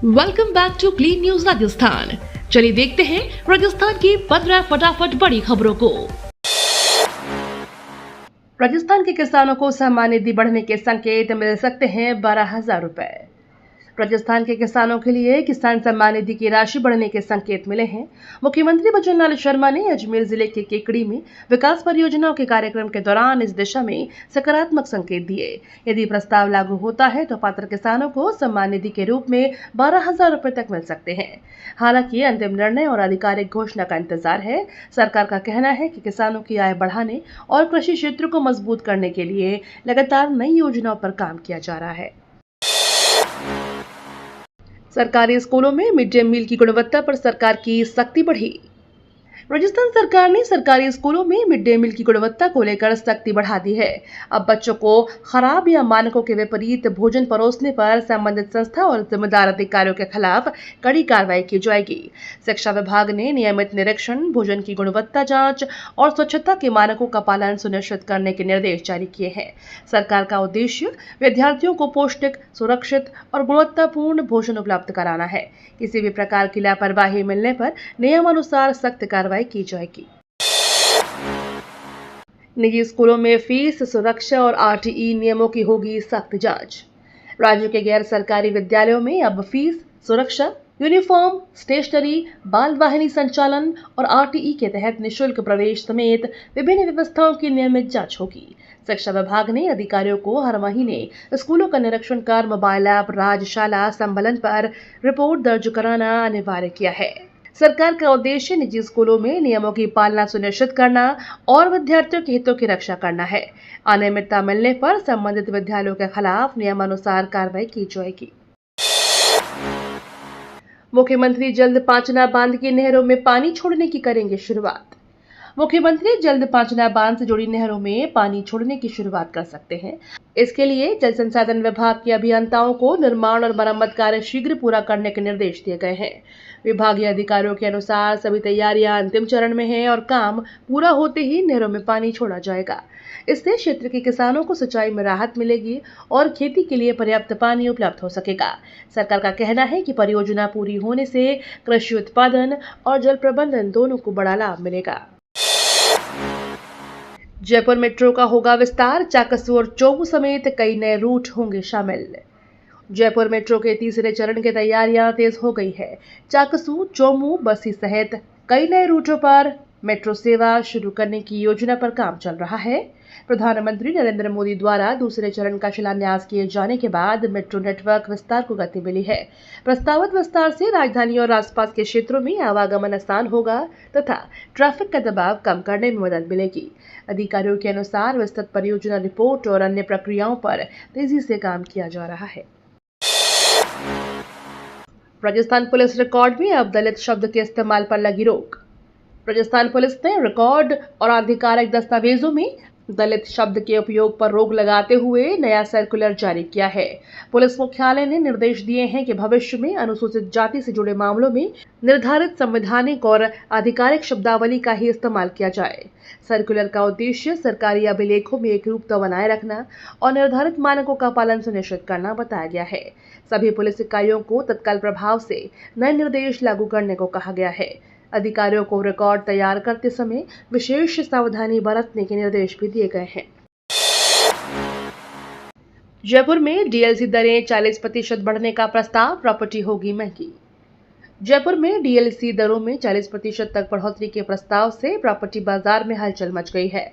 Welcome back to clean news Rajasthan. चलिए देखते हैं राजस्थान की 15 फटाफट बड़ी खबरों को। राजस्थान के किसानों को सम्मान निधि बढ़ने के संकेत मिल सकते हैं 12,000 रुपए। राजस्थान के किसानों के लिए किसान सम्मान निधि की राशि बढ़ने के संकेत मिले हैं। मुख्यमंत्री भजनलाल शर्मा ने अजमेर जिले के केकड़ी में विकास परियोजनाओं के कार्यक्रम के दौरान इस दिशा में सकारात्मक संकेत दिए। यदि प्रस्ताव लागू होता है तो पात्र किसानों को सम्मान निधि के रूप में 12,000 रुपए तक मिल सकते हैं। हालांकि अंतिम निर्णय और आधिकारिक घोषणा का इंतजार है। सरकार का कहना है कि किसानों की आय बढ़ाने और कृषि क्षेत्र को मजबूत करने के लिए लगातार नई योजनाओं पर काम किया जा रहा है। सरकारी स्कूलों में मिड डे मील की गुणवत्ता पर सरकार की सख्ती बढ़ी। राजस्थान सरकार ने सरकारी स्कूलों में मिड डे मील की गुणवत्ता को लेकर सख्ती बढ़ा दी है। अब बच्चों को खराब या मानकों के विपरीत भोजन परोसने पर संबंधित संस्था और जिम्मेदार अधिकारियों के खिलाफ कड़ी कार्रवाई की जाएगी। शिक्षा विभाग ने नियमित निरीक्षण, भोजन की गुणवत्ता जांच और स्वच्छता के मानकों का पालन सुनिश्चित करने के निर्देश जारी किए हैं। सरकार का उद्देश्य विद्यार्थियों को पौष्टिक, सुरक्षित और गुणवत्तापूर्ण भोजन उपलब्ध कराना है। किसी भी प्रकार की लापरवाही मिलने पर नियमानुसार सख्त कार्रवाई की जाएगी। निजी स्कूलों में फीस, सुरक्षा और आरटीई नियमों की होगी सख्त जांच। राज्य के गैर सरकारी विद्यालयों में अब फीस, सुरक्षा, यूनिफॉर्म, स्टेशनरी, बाल वाहिनी संचालन और आरटीई के तहत निःशुल्क प्रवेश समेत विभिन्न व्यवस्थाओं की नियमित जांच होगी। शिक्षा विभाग ने अधिकारियों को हर महीने स्कूलों का निरीक्षण कर मोबाइल ऐप राजशाला संबलन पर रिपोर्ट दर्ज कराना अनिवार्य किया है। सरकार का उद्देश्य निजी स्कूलों में नियमों की पालना सुनिश्चित करना और विद्यार्थियों के हितों की रक्षा करना है। अनियमितता मिलने पर संबंधित विद्यालयों के खिलाफ नियमानुसार कार्रवाई की जाएगी। मुख्यमंत्री जल्द पांचना बांध की नहरों में पानी छोड़ने की करेंगे शुरुआत। मुख्यमंत्री जल्द पांचना बांध से जुड़ी नहरों में पानी छोड़ने की शुरुआत कर सकते हैं। इसके लिए जल संसाधन विभाग के अभियंताओं को निर्माण और मरम्मत कार्य शीघ्र पूरा करने के निर्देश दिए गए हैं। विभागीय अधिकारियों के अनुसार सभी तैयारियां अंतिम चरण में हैं और काम पूरा होते ही नहरों में पानी छोड़ा जाएगा। इससे क्षेत्र के किसानों को सिंचाई में राहत मिलेगी और खेती के लिए पर्याप्त पानी उपलब्ध हो सकेगा। सरकार का कहना है कि परियोजना पूरी होने से कृषि उत्पादन और जल प्रबंधन दोनों को बड़ा लाभ मिलेगा। जयपुर मेट्रो का होगा विस्तार, चाकसू और चोमू समेत कई नए रूट होंगे शामिल। जयपुर मेट्रो के तीसरे चरण की तैयारियां तेज हो गई है। चाकसू, चोमू, बस्सी सहित कई नए रूटों पर मेट्रो सेवा शुरू करने की योजना पर काम चल रहा है। प्रधानमंत्री नरेंद्र मोदी द्वारा दूसरे चरण का शिलान्यास किए जाने के बाद मेट्रो नेटवर्क विस्तार को गति मिली है। प्रस्तावित विस्तार से राजधानी और आसपास के क्षेत्रों में आवागमन आसान होगा तथा ट्रैफिक का दबाव कम करने में मदद मिलेगी। अधिकारियों के अनुसार विस्तृत परियोजना रिपोर्ट और अन्य प्रक्रियाओं पर तेजी से काम किया जा रहा है। राजस्थान पुलिस रिकॉर्ड में अब दलित शब्द के इस्तेमाल पर लगी रोक। राजस्थान पुलिस ने रिकॉर्ड और आधिकारिक दस्तावेजों में दलित शब्द के उपयोग पर रोक लगाते हुए नया सर्कुलर जारी किया है। पुलिस मुख्यालय ने निर्देश दिए हैं कि भविष्य में अनुसूचित जाति से जुड़े मामलों में निर्धारित संवैधानिक और आधिकारिक शब्दावली का ही इस्तेमाल किया जाए। सर्कुलर का उद्देश्य सरकारी अभिलेखों में एकरूपता बनाए रखना और निर्धारित मानकों का पालन सुनिश्चित करना बताया गया है। सभी पुलिस इकाइयों को तत्काल प्रभाव से नए निर्देश लागू करने को कहा गया है। अधिकारियों को रिकॉर्ड तैयार करते समय विशेष सावधानी बरतने के निर्देश भी दिए गए हैं। जयपुर में डीएलसी दरें 40% बढ़ने का प्रस्ताव, प्रॉपर्टी होगी महंगी। जयपुर में डीएलसी दरों में 40% तक बढ़ोतरी के प्रस्ताव से प्रॉपर्टी बाजार में हलचल मच गई है।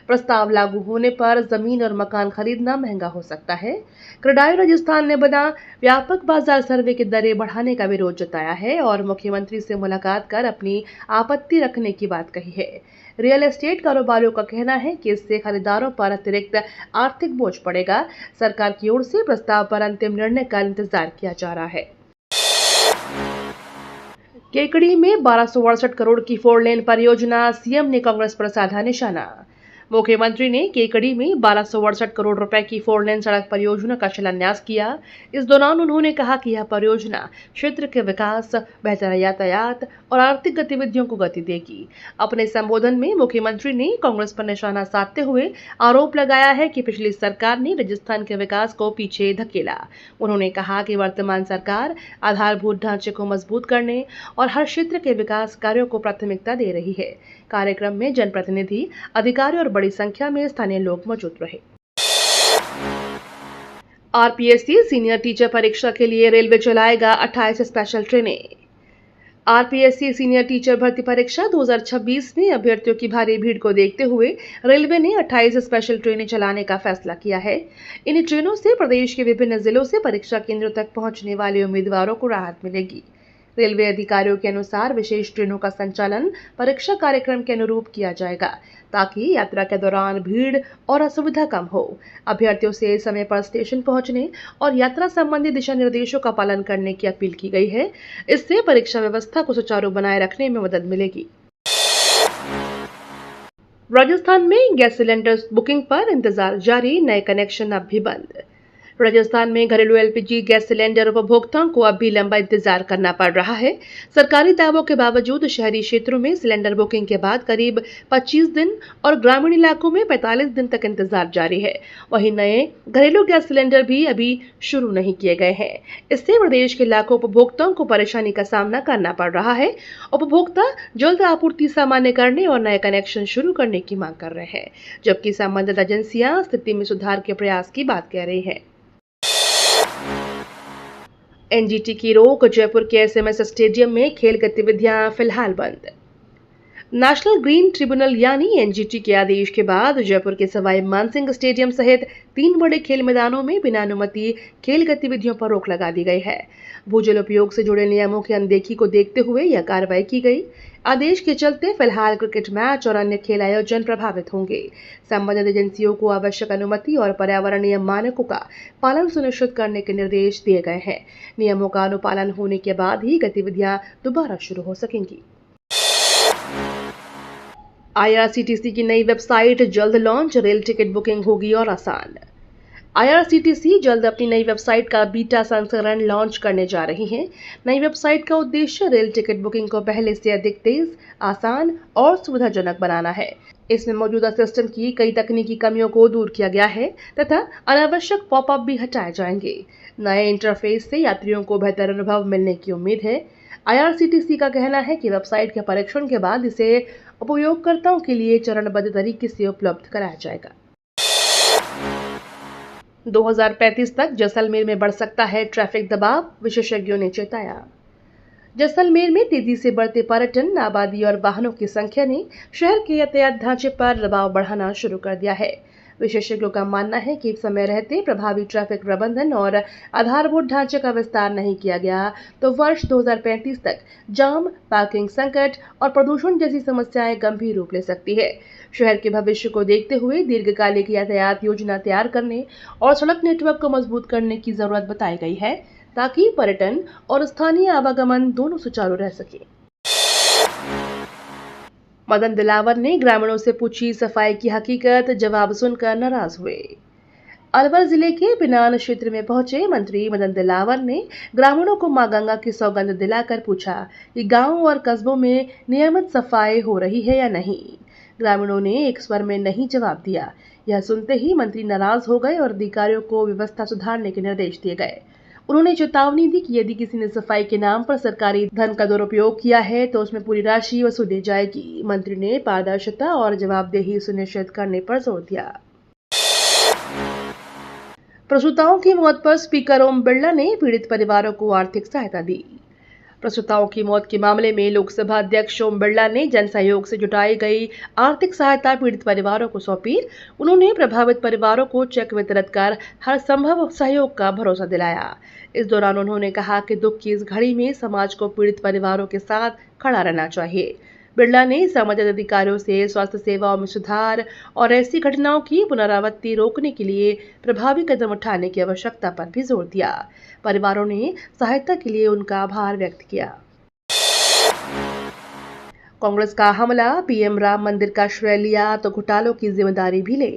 प्रस्ताव लागू होने पर जमीन और मकान खरीदना महंगा हो सकता है। क्रेडाई राजस्थान ने बना व्यापक बाजार सर्वे की दरें बढ़ाने का विरोध जताया है और मुख्यमंत्री से मुलाकात कर अपनी आपत्ति रखने की बात कही है। रियल एस्टेट कारोबारियों का कहना है कि इससे खरीदारों पर अतिरिक्त आर्थिक बोझ पड़ेगा। सरकार की ओर से प्रस्ताव पर अंतिम निर्णय का इंतजार किया जा रहा है। केकड़ी में 1268 करोड़ की 4 लेन परियोजना, सीएम ने कांग्रेस पर साधा निशाना। मुख्यमंत्री ने केकड़ी में 1268 करोड़ रुपए की 4 लेन सड़क परियोजना का शिलान्यास किया। इस दौरान उन्होंने कहा कि यह परियोजना क्षेत्र के विकास, बेहतर यातायात और आर्थिक गतिविधियों को गति देगी। अपने संबोधन में मुख्यमंत्री ने कांग्रेस पर निशाना साधते हुए आरोप लगाया है कि पिछली सरकार ने राजस्थान के विकास को पीछे धकेला। उन्होंने कहा कि वर्तमान सरकार आधारभूत ढांचे को मजबूत करने और हर क्षेत्र के विकास कार्यों को प्राथमिकता दे रही है। कार्यक्रम में जनप्रतिनिधि, अधिकारी और बड़ी संख्या में स्थानीय लोग मौजूद रहे। आरपीएससी सीनियर टीचर परीक्षा के लिए रेलवे चलाएगा 28 स्पेशल ट्रेनें। आरपीएससी सीनियर टीचर भर्ती परीक्षा 2026 में अभ्यर्थियों की भारी भीड़ को देखते हुए रेलवे ने 28 स्पेशल ट्रेनें चलाने का फैसला किया है। इन ट्रेनों से प्रदेश के विभिन्न जिलों से परीक्षा केंद्रों तक पहुंचने वाले उम्मीदवारों को राहत मिलेगी। रेलवे अधिकारियों के अनुसार विशेष ट्रेनों का संचालन परीक्षा कार्यक्रम के अनुरूप किया जाएगा ताकि यात्रा के दौरान भीड़ और असुविधा कम हो। अभ्यर्थियों से समय पर स्टेशन पहुंचने और यात्रा संबंधी दिशा निर्देशों का पालन करने की अपील की गई है। इससे परीक्षा व्यवस्था को सुचारू बनाए रखने में मदद मिलेगी। राजस्थान में गैस सिलेंडर बुकिंग पर इंतजार जारी, नए कनेक्शन अब भी बंद। राजस्थान में घरेलू एलपीजी गैस सिलेंडर उपभोक्ताओं को अब भी लंबा इंतजार करना पड़ रहा है। सरकारी दावों के बावजूद शहरी क्षेत्रों में सिलेंडर बुकिंग के बाद करीब 25 दिन और ग्रामीण इलाकों में 45 दिन तक इंतजार जारी है। वहीं नए घरेलू गैस सिलेंडर भी अभी शुरू नहीं किए गए हैं। इससे प्रदेश के लाखों उपभोक्ताओं को परेशानी का सामना करना पड़ रहा है। उपभोक्ता जल्द आपूर्ति सामान्य करने और नए कनेक्शन शुरू करने की मांग कर रहे हैं, जबकि संबंधित एजेंसियां स्थिति में सुधार के प्रयास की बात कह रही हैं। एनजीटी की रोक, जयपुर के एसएमएस स्टेडियम में खेल गतिविधियां फिलहाल बंद। नेशनल ग्रीन ट्रिब्यूनल यानी एनजीटी के आदेश के बाद जयपुर के सवाई मानसिंह स्टेडियम सहित 3 बड़े खेल मैदानों में बिना अनुमति खेल गतिविधियों पर रोक लगा दी गई है। भूजल उपयोग से जुड़े नियमों की अनदेखी को देखते हुए यह कार्रवाई की गई। आदेश के चलते फिलहाल क्रिकेट मैच और अन्य खेल आयोजन प्रभावित होंगे। संबंधित एजेंसियों को आवश्यक अनुमति और पर्यावरणीय मानकों का पालन सुनिश्चित करने के निर्देश दिए गए हैं। नियमों का अनुपालन होने के बाद ही गतिविधियां दोबारा शुरू हो सकेंगी। आईआरसीटीसी की नई वेबसाइट जल्द लॉन्च, रेल टिकट बुकिंग होगी और आसान। आईआरसीटीसी जल्द अपनी नई वेबसाइट का बीटा संस्करण लॉन्च करने जा रही है। नई वेबसाइट का उद्देश्य रेल टिकट बुकिंग को पहले से अधिक तेज, आसान और सुविधाजनक बनाना है। इसमें मौजूदा सिस्टम की कई तकनीकी कमियों को दूर किया गया है तथा अनावश्यक पॉपअप भी हटाए जाएंगे। नए इंटरफेस से यात्रियों को बेहतर अनुभव मिलने की उम्मीद है। आईआरसीटीसी का कहना है कि वेबसाइट के परीक्षण के बाद इसे उपयोगकर्ताओं के लिए चरणबद्ध तरीके से उपलब्ध कराया जाएगा। 2035 तक जैसलमेर में बढ़ सकता है ट्रैफिक दबाव, विशेषज्ञों ने चेताया। जैसलमेर में तेजी से बढ़ते पर्यटन, आबादी और वाहनों की संख्या ने शहर के यातायात ढांचे पर दबाव बढ़ाना शुरू कर दिया है। विशेषज्ञों का मानना है कि समय रहते प्रभावी ट्रैफिक प्रबंधन और आधारभूत ढांचे का विस्तार नहीं किया गया तो वर्ष 2035 तक जाम, पार्किंग संकट और प्रदूषण जैसी समस्याएं गंभीर रूप ले सकती है। शहर के भविष्य को देखते हुए दीर्घकालिक यातायात योजना तैयार करने और सड़क नेटवर्क को मजबूत करने की जरूरत बताई गई है ताकि पर्यटन और स्थानीय आवागमन दोनों सुचारू रह सके। मदन दिलावर ने ग्रामीणों से पूछी सफाई की हकीकत, जवाब सुनकर नाराज हुए। अलवर जिले के बिनान क्षेत्र में पहुंचे मंत्री मदन दिलावर ने ग्रामीणों को मां गंगा की सौगंध दिलाकर पूछा कि गांव और कस्बों में नियमित सफाई हो रही है या नहीं। ग्रामीणों ने एक स्वर में नहीं जवाब दिया। यह सुनते ही मंत्री नाराज हो गए और अधिकारियों को व्यवस्था सुधारने के निर्देश दिए गए। उन्होंने चेतावनी दी कि यदि किसी ने सफाई के नाम पर सरकारी धन का दुरुपयोग किया है तो उसमें पूरी राशि वसूली जाएगी। मंत्री ने पारदर्शिता और जवाबदेही सुनिश्चित करने पर जोर दिया। प्रसूताओं की मौत पर स्पीकर ओम बिरला ने पीड़ित परिवारों को आर्थिक सहायता दी। प्रसूताओं की मौत के मामले में लोकसभा अध्यक्ष ओम बिरला ने जन सहयोग से जुटाई गई आर्थिक सहायता पीड़ित परिवारों को सौंपी। उन्होंने प्रभावित परिवारों को चेक वितरित कर हर संभव सहयोग का भरोसा दिलाया। इस दौरान उन्होंने कहा कि दुख की इस घड़ी में समाज को पीड़ित परिवारों के साथ खड़ा रहना चाहिए। बिरला ने संबंधित अधिकारियों से स्वास्थ्य सेवाओं में सुधार और ऐसी घटनाओं की पुनरावृत्ति रोकने के लिए प्रभावी कदम उठाने की आवश्यकता पर भी जोर दिया। परिवारों ने सहायता के लिए उनका आभार व्यक्त किया। कांग्रेस का हमला, पीएम राम मंदिर का श्रेय लिया तो घोटालों की जिम्मेदारी भी ले।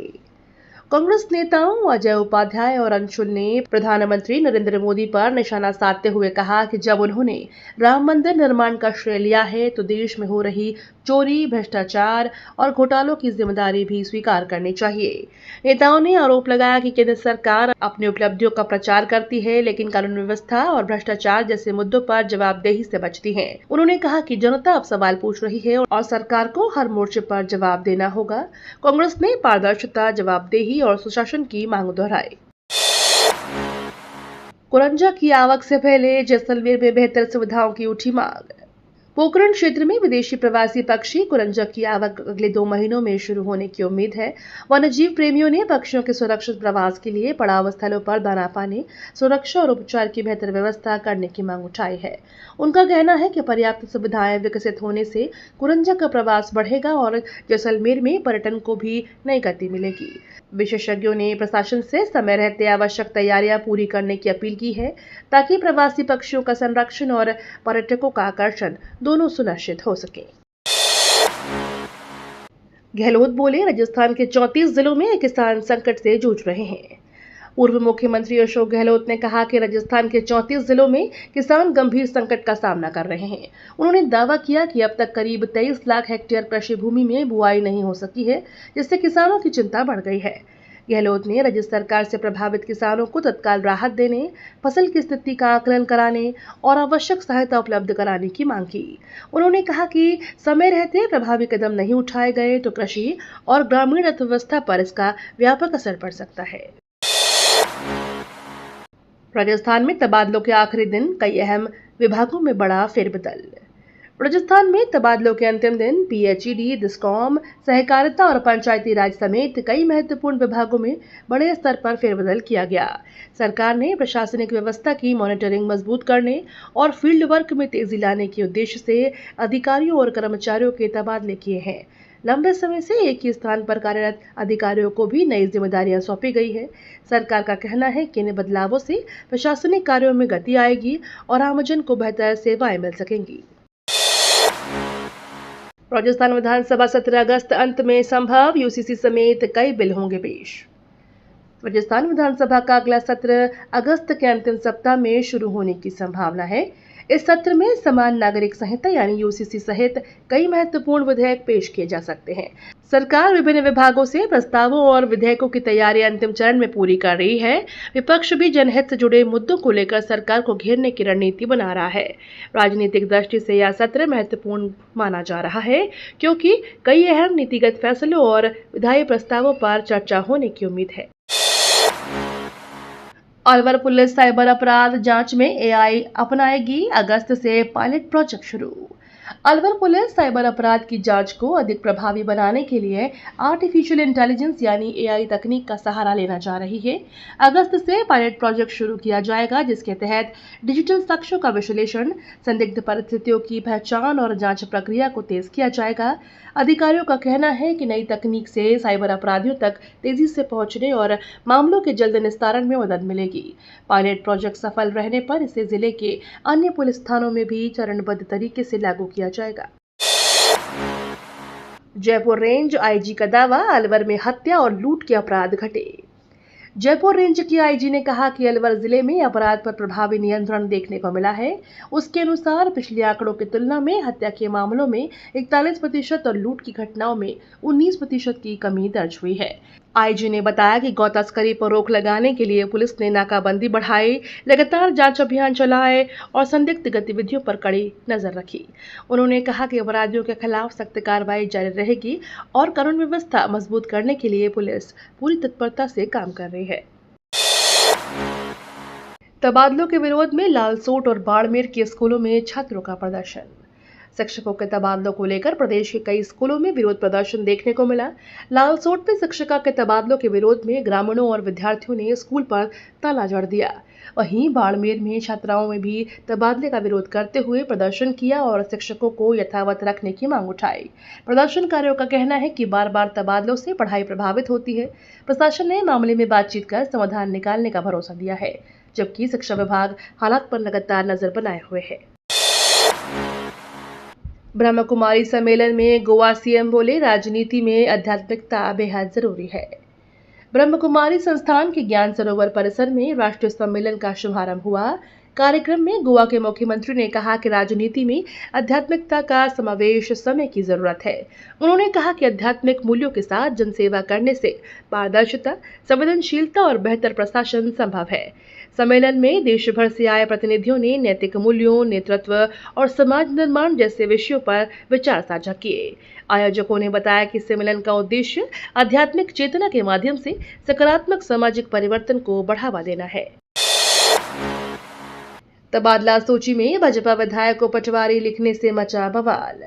कांग्रेस नेताओं अजय उपाध्याय और अंशुल ने प्रधानमंत्री नरेंद्र मोदी पर निशाना साधते हुए कहा कि जब उन्होंने राम मंदिर निर्माण का श्रेय लिया है तो देश में हो रही चोरी, भ्रष्टाचार और घोटालों की जिम्मेदारी भी स्वीकार करनी चाहिए। नेताओं ने आरोप लगाया कि केंद्र सरकार अपनी उपलब्धियों का प्रचार करती है, लेकिन कानून व्यवस्था और भ्रष्टाचार जैसे मुद्दों पर जवाबदेही से बचती है। उन्होंने कहा कि जनता अब सवाल पूछ रही है और सरकार को हर मोर्चे पर जवाब देना होगा। कांग्रेस ने पारदर्शिता, जवाबदेही और सुशासन की मांग दोहराई। कुरंजा की आवक से पहले जैसलमेर में बेहतर सुविधाओं की उठी मांग। पोखरण क्षेत्र में विदेशी प्रवासी पक्षी कुरंजा की आवक अगले 2 महीनों में शुरू होने की उम्मीद है। वन्यजीव प्रेमियों ने पक्षियों के सुरक्षित प्रवास के लिए पड़ाव स्थलों पर दाना पानी, सुरक्षा और उपचार की बेहतर व्यवस्था करने की मांग उठाई है। उनका कहना है कि पर्याप्त सुविधाएं विकसित होने से कुरंजा का प्रवास बढ़ेगा और जैसलमेर में पर्यटन को भी नई गति मिलेगी। विशेषज्ञों ने प्रशासन से समय रहते आवश्यक तैयारियां पूरी करने की अपील की है, ताकि प्रवासी पक्षियों का संरक्षण और पर्यटकों का आकर्षण दोनों सुनिश्चित हो सके। गहलोत बोले, राजस्थान के 34 जिलों में किसान संकट से जूझ रहे हैं। पूर्व मुख्यमंत्री अशोक गहलोत ने कहा कि राजस्थान के 34 जिलों में किसान गंभीर संकट का सामना कर रहे हैं। उन्होंने दावा किया कि अब तक करीब 23 लाख हेक्टेयर कृषि भूमि में बुआई नहीं हो सकी है, जिससे किसानों की चिंता बढ़ गई है। गहलोत ने राज्य सरकार से प्रभावित किसानों को तत्काल राहत देने, फसल की स्थिति का आकलन कराने और आवश्यक सहायता उपलब्ध कराने की मांग की। उन्होंने कहा कि समय रहते प्रभावी कदम नहीं उठाए गए तो कृषि और ग्रामीण अर्थव्यवस्था पर इसका व्यापक असर पड़ सकता है। राजस्थान में तबादलों के आखिरी दिन, कई अहम विभागों में बड़ा फेरबदल। राजस्थान में तबादलों के अंतिम दिन पीएचईडी, डिस्कॉम, सहकारिता और पंचायती राज समेत कई महत्वपूर्ण विभागों में बड़े स्तर पर फेरबदल किया गया। सरकार ने प्रशासनिक व्यवस्था की मॉनिटरिंग मजबूत करने और फील्ड वर्क में तेजी लाने के उद्देश्य से अधिकारियों और कर्मचारियों के तबादले किए हैं। लंबे समय से एक ही स्थान पर कार्यरत अधिकारियों को भी नई जिम्मेदारियां सौंपी गई है। सरकार का कहना है कि इन बदलावों से प्रशासनिक कार्यों में गति आएगी और आमजन को बेहतर सेवाएं मिल सकेंगी। राजस्थान विधानसभा सत्र अगस्त अंत में संभव, यूसीसी समेत कई बिल होंगे पेश। राजस्थान विधानसभा का अगला सत्र अगस्त के अंतिम सप्ताह में शुरू होने की संभावना है। इस सत्र में समान नागरिक संहिता यानी यूसीसी सहित कई महत्वपूर्ण विधेयक पेश किए जा सकते हैं। सरकार विभिन्न विभागों से प्रस्तावों और विधेयकों की तैयारी अंतिम चरण में पूरी कर रही है। विपक्ष भी जनहित से जुड़े मुद्दों को लेकर सरकार को घेरने की रणनीति बना रहा है। राजनीतिक दृष्टि से यह सत्र महत्वपूर्ण माना जा रहा है, क्योंकि कई अहम नीतिगत फैसलों और विधायी प्रस्तावों पर चर्चा होने की उम्मीद है। अलवर पुलिस साइबर अपराध जांच में एआई अपनाएगी, अगस्त से पायलट प्रोजेक्ट शुरू। अलवर पुलिस साइबर अपराध की जांच को अधिक प्रभावी बनाने के लिए आर्टिफिशियल इंटेलिजेंस यानी एआई तकनीक का सहारा लेना जा रही है। अगस्त से पायलट प्रोजेक्ट शुरू किया जाएगा, जिसके तहत डिजिटल साक्ष्यों का विश्लेषण, संदिग्ध परिस्थितियों की पहचान और जांच प्रक्रिया को तेज किया जाएगा। अधिकारियों का कहना है कि नई तकनीक से साइबर अपराधियों तक तेजी से पहुंचने और मामलों के जल्द निस्तारण में मदद मिलेगी। पायलट प्रोजेक्ट सफल रहने पर इसे जिले के अन्य पुलिस थानों में भी चरणबद्ध तरीके से लागू किया जाएगा। जयपुर रेंज आईजी का दावा, अलवर में हत्या और लूट के अपराध घटे। जयपुर रेंज की आईजी ने कहा कि अलवर जिले में अपराध पर प्रभावी नियंत्रण देखने को मिला है। उसके अनुसार पिछले आंकड़ों की तुलना में हत्या के मामलों में 41% और लूट की घटनाओं में 19% की कमी दर्ज हुई है। आईजी ने बताया कि गौ तस्करी पर रोक लगाने के लिए पुलिस ने नाकाबंदी बढ़ाई, लगातार जांच अभियान चलाए और संदिग्ध गतिविधियों पर कड़ी नजर रखी। उन्होंने कहा कि अपराधियों के खिलाफ सख्त कार्रवाई जारी रहेगी और कानून व्यवस्था मजबूत करने के लिए पुलिस पूरी तत्परता से काम कर रही है। तबादलों के विरोध में लालसोट और बाड़मेर के स्कूलों में छात्रों का प्रदर्शन। शिक्षकों के तबादलों को लेकर प्रदेश के कई स्कूलों में विरोध प्रदर्शन देखने को मिला। लालसोट में शिक्षिका के तबादलों के विरोध में ग्रामीणों और विद्यार्थियों ने स्कूल पर ताला जड़ दिया। वहीं बाड़मेर में छात्राओं में भी तबादले का विरोध करते हुए प्रदर्शन किया और शिक्षकों को यथावत रखने की मांग उठाई। प्रदर्शनकारियों का कहना है कि बार-बार तबादलों से पढ़ाई प्रभावित होती है। प्रशासन ने मामले में बातचीत कर समाधान निकालने का भरोसा दिया है, जबकि शिक्षा विभाग हालात पर लगातार नजर बनाए हुए है। ब्रह्म कुमारी सम्मेलन में गोवा सीएम बोले, राजनीति में आध्यात्मिकता बेहद जरूरी है। ब्रह्म कुमारी संस्थान के ज्ञान सरोवर परिसर में राष्ट्रीय सम्मेलन का शुभारंभ हुआ। कार्यक्रम में गोवा के मुख्यमंत्री ने कहा कि राजनीति में आध्यात्मिकता का समावेश समय की जरूरत है। उन्होंने कहा कि आध्यात्मिक मूल्यों के साथ जनसेवा करने से पारदर्शिता, संवेदनशीलता और बेहतर प्रशासन संभव है। सम्मेलन में देश भर से आए प्रतिनिधियों ने नैतिक मूल्यों, नेतृत्व और समाज निर्माण जैसे विषयों पर विचार साझा किए। आयोजकों ने बताया कि सम्मेलन का उद्देश्य आध्यात्मिक चेतना के माध्यम से सकारात्मक सामाजिक परिवर्तन को बढ़ावा देना है। तबादला सूची में भाजपा विधायक को पटवारी लिखने से मचा बवाल।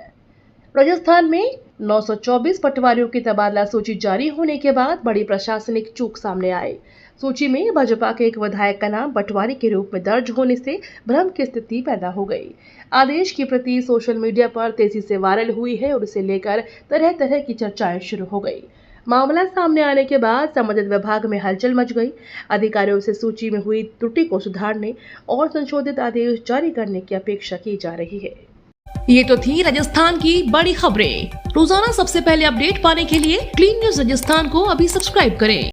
राजस्थान में 924 पटवारियों की तबादला सूची जारी होने के बाद बड़ी प्रशासनिक चूक सामने आई। सूची में भाजपा के एक विधायक का नाम पटवारी के रूप में दर्ज होने से भ्रम की स्थिति पैदा हो गई। आदेश की प्रति सोशल मीडिया पर तेजी से वायरल हुई है और इसे लेकर तरह तरह की चर्चाएं शुरू हो गई। मामला सामने आने के बाद संबंधित विभाग में हलचल मच गई। अधिकारियों से सूची में हुई त्रुटि को सुधारने और संशोधित आदेश जारी करने की अपेक्षा की जा रही है। ये तो थी राजस्थान की बड़ी खबरें। रोजाना सबसे पहले अपडेट पाने के लिए क्लीन न्यूज राजस्थान को अभी सब्सक्राइब करें।